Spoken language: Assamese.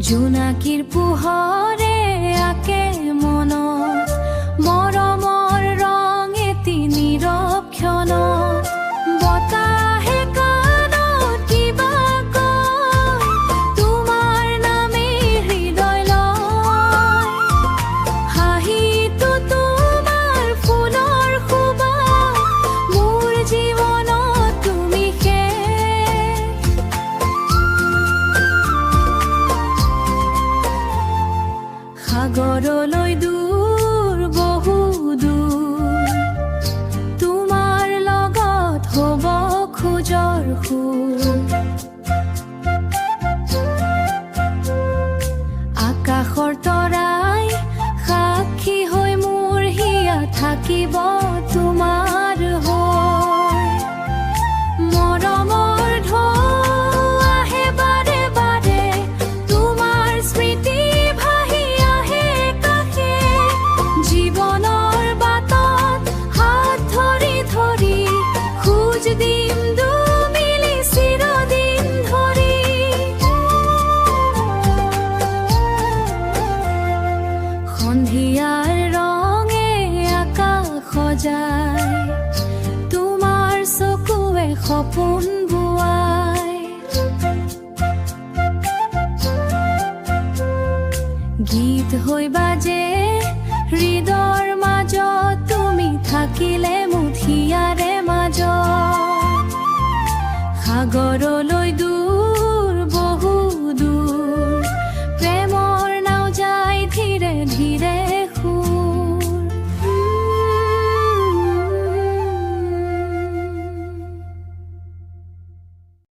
জোনাকীৰ পোহৰে আকে মনত মৰমৰ ৰং এটি নীৰৱ ক্ষণত বতাহে কাণত কিবা কয় তোমাৰ নামে হৃদয় লয় হাঁহিটো তোমাৰ ফুলৰ সুবাস মোৰ জীৱনত তুমি সাগৰলৈ দূৰ বহু দূৰ তোমাৰ লগত হ'ব খোজৰ সুৰ আকাশৰ তৰাই সাক্ষী হৈ মোৰ হিয়া থাকিব তোমাৰ হৈ মৰমৰ ঢৌ আহে বাৰে বাৰে তোমাৰ স্মৃতি জীৱনৰ বাটত হাত ধৰি ধৰি খোজ দিম দুমিলি চিৰদিন ধৰি সন্ধিয়াৰ ৰঙে আকাশ সজাই তোমাৰ চকুৱে সপোন বোৱাই গীত হৈ বাজে হৃদয়ৰ মাজত তুমি থাকিলে মুঠিয়াৰে মাজত সাগৰলৈ